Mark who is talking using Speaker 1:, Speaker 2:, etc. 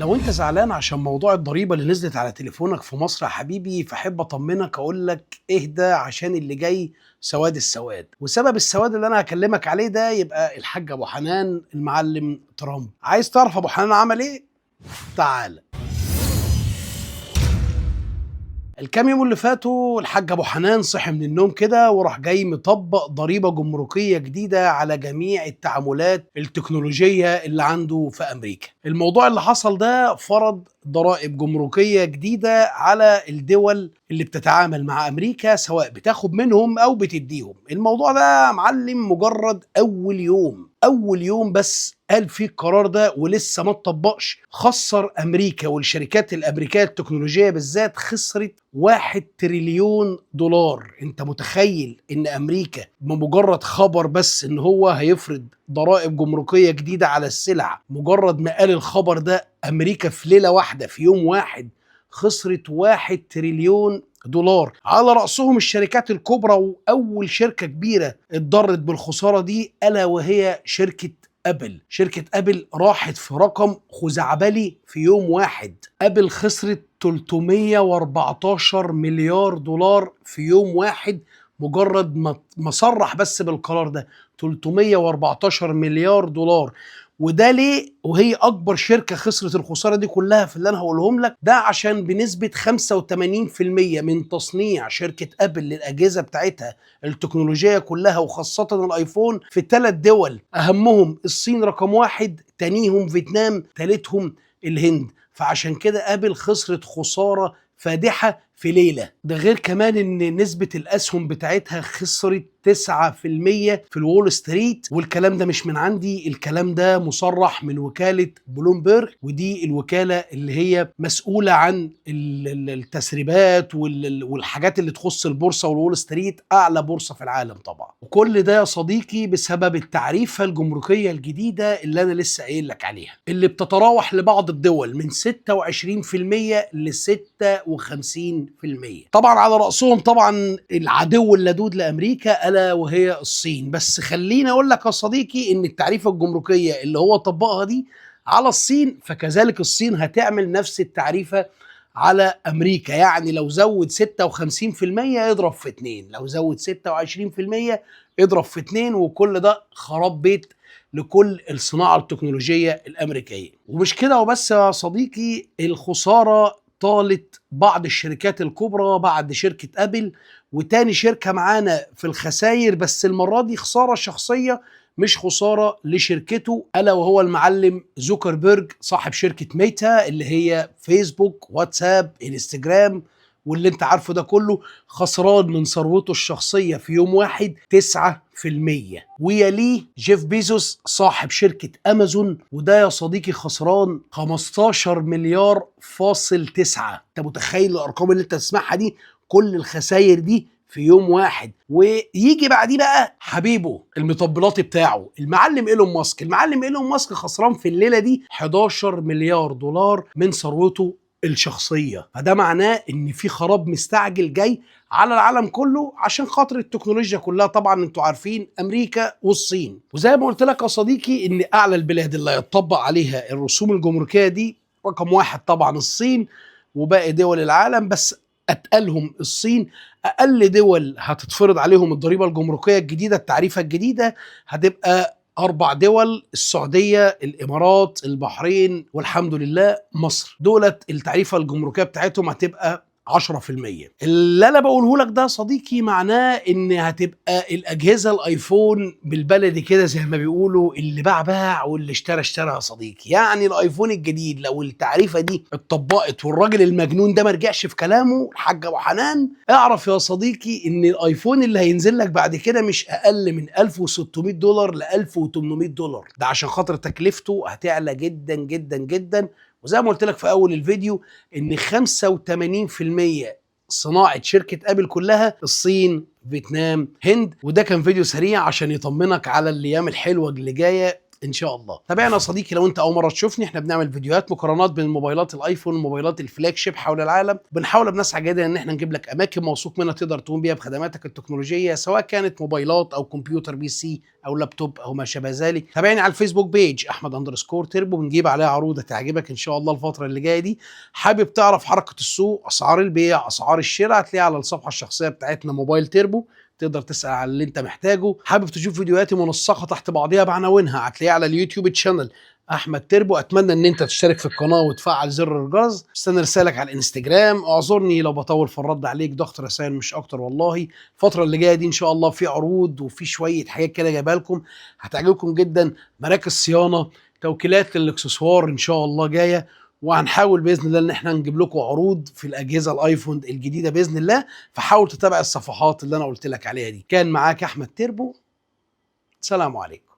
Speaker 1: لو انت زعلان عشان موضوع الضريبة اللي نزلت على تليفونك في مصر يا حبيبي، فاحب اطمنك اقول لك اهدى عشان اللي جاي سواد السواد. وسبب السواد اللي انا هكلمك عليه ده يبقى الحاج ابو حنان المعلم ترامب. عايز تعرف ابو حنان عمل ايه؟ تعال. الكام يوم اللي فاتوا الحاج ابو حنان صحي من النوم كده وراح جاي مطبق ضريبه جمركيه جديده على جميع التعاملات التكنولوجيه اللي عنده في امريكا. الموضوع اللي حصل ده فرض ضرائب جمركيه جديده على الدول اللي بتتعامل مع امريكا، سواء بتاخد منهم او بتديهم. الموضوع ده يا معلم مجرد اول يوم بس قال فيه القرار ده ولسه ما اتطبقش، خسر امريكا والشركات الامريكيه التكنولوجيه بالذات خسرت 1 تريليون دولار. انت متخيل ان امريكا بمجرد خبر بس ان هو هيفرض ضرائب جمركيه جديده على السلع، مجرد ما قال الخبر ده امريكا في ليله واحده في يوم واحد خسرت 1 تريليون دولار، على رأسهم الشركات الكبرى. وأول شركة كبيرة اتضرت بالخسارة دي ألا وهي شركة أبل. شركة أبل راحت في رقم خزعبلي في يوم واحد. أبل خسرت 314 مليار دولار في يوم واحد، مجرد ما صرح بس بالقرار ده 314 مليار دولار. وده ليه وهي اكبر شركه خسرت الخساره دي كلها في اللي انا هقولهم لك ده؟ عشان بنسبه 85% من تصنيع شركه ابل للاجهزه بتاعتها التكنولوجيه كلها وخاصه الايفون في 3 دول، اهمهم الصين رقم 1، تانيهم فيتنام، تالتهم الهند. فعشان كده ابل خسرت خساره فادحه في ليله. ده غير كمان ان نسبه الاسهم بتاعتها خسرت 9% في الوول ستريت. والكلام ده مش من عندي، الكلام ده مصرح من وكالة بلومبرج، ودي الوكالة اللي هي مسؤولة عن التسريبات والحاجات اللي تخص البورصة والوول ستريت، أعلى بورصة في العالم طبعا. وكل ده يا صديقي بسبب التعريفة الجمركية الجديدة اللي أنا لسه قايل لك عليها، اللي بتتراوح لبعض الدول من 26% ل 56%. طبعا على رأسهم طبعا العدو اللدود لأمريكا ألا وهي الصين. بس خليني اقول لك يا صديقي ان التعريفة الجمركية اللي هو طبقها دي على الصين، فكذلك الصين هتعمل نفس التعريفة على امريكا. يعني لو زود 56% يضرب في 2، لو زود 26% يضرب في 2، وكل ده خراب بيت لكل الصناعة التكنولوجية الامريكية. ومش كده وبس يا صديقي، الخسارة طالت بعض الشركات الكبرى بعد شركة أبل، وتاني شركة معانا في الخسائر، بس المرة دي خسارة شخصية مش خسارة لشركته، ألا وهو المعلم زوكربيرج صاحب شركة ميتا اللي هي فيسبوك، واتساب، انستجرام واللي انت عارفه ده كله. خسران من ثروته الشخصية في يوم واحد 9%. ويليه جيف بيزوس صاحب شركة أمازون، وده يا صديقي خسران 15 مليار فاصل 9. انت متخيل الأرقام اللي انت تسمعها دي؟ كل الخسائر دي في يوم واحد. ويجي بعديه بقى حبيبه المطبلاتي بتاعه المعلم ايلون ماسك. المعلم ايلون ماسك خسران في الليله دي 11 مليار دولار من ثروته الشخصيه. فده معناه ان في خراب مستعجل جاي على العالم كله عشان خاطر التكنولوجيا كلها. طبعا انتوا عارفين امريكا والصين. وزي ما قلت لك يا صديقي ان اعلى البلاد اللي هيطبق عليها الرسوم الجمركيه دي رقم 1 طبعا الصين، وباقي دول العالم، بس اتقلهم الصين. اقل دول هتتفرض عليهم الضريبه الجمركيه الجديده، التعريفه الجديده، هتبقى 4 دول: السعوديه، الامارات، البحرين، والحمد لله مصر. دولت التعريفه الجمركيه بتاعتهم هتبقى 10%. اللي انا بقوله لك ده صديقي معناه ان هتبقى الاجهزه الايفون بالبلدي كده زي ما بيقولوا، اللي باع واللي اشترى يا صديقي. يعني الايفون الجديد لو التعريفه دي اتطبقت والراجل المجنون ده ما رجعش في كلامه الحاج ابو حنان، اعرف يا صديقي ان الايفون اللي هينزل لك بعد كده مش اقل من 1600 دولار ل 1800 دولار. ده عشان خاطر تكلفته هتعلى جدا جدا جدا. وزي ما قلت لك في اول الفيديو ان 85% صناعة شركة ابل كلها الصين، فيتنام، هند. وده كان فيديو سريع عشان يطمنك على الايام الحلوة اللي جاية ان شاء الله. تابعنا يا صديقي لو انت اول مره تشوفني، احنا بنعمل فيديوهات مقارنات بين موبايلات الايفون وموبايلات الفلاج شيب حول العالم، بنحاول بنسعى جدا ان احنا نجيب لك اماكن موثوق منها تقدر تقوم بيها بخدماتك التكنولوجيه، سواء كانت موبايلات او كمبيوتر بي سي او لابتوب او ما شابه ذلك. تابعني على الفيسبوك بيج احمد_تربو، بنجيب عليها عروض هتعجبك ان شاء الله الفتره اللي جايه دي. حابب تعرف حركه السوق، اسعار البيع، اسعار الشراء، هتلاقيها على الصفحه الشخصيه بتاعتنا موبايل تربو، تقدر تسأل على اللي انت محتاجه. حابب تشوف فيديوهاتي منسقة تحت بعضيها بعناوينها، هتلاقيها على اليوتيوب تشانل احمد تربو. اتمنى ان انت تشترك في القناة وتفعل زر الجرس. استنى رسالك على الانستجرام. اعذرني لو بطول في الرد عليك، ضغط رسائل مش اكتر والله. الفترة اللي جاية دي ان شاء الله في عروض وفي شوية حاجات كده جايبها لكم هتعجبكم جدا. مراكز صيانة، توكيلات للاكسسوار ان شاء الله جاية، وهنحاول باذن الله ان احنا نجيب لكم عروض في الاجهزه الايفون الجديده باذن الله. فحاول تتابع الصفحات اللي انا قلت لك عليها دي. كان معاك احمد تربو، سلام عليكم.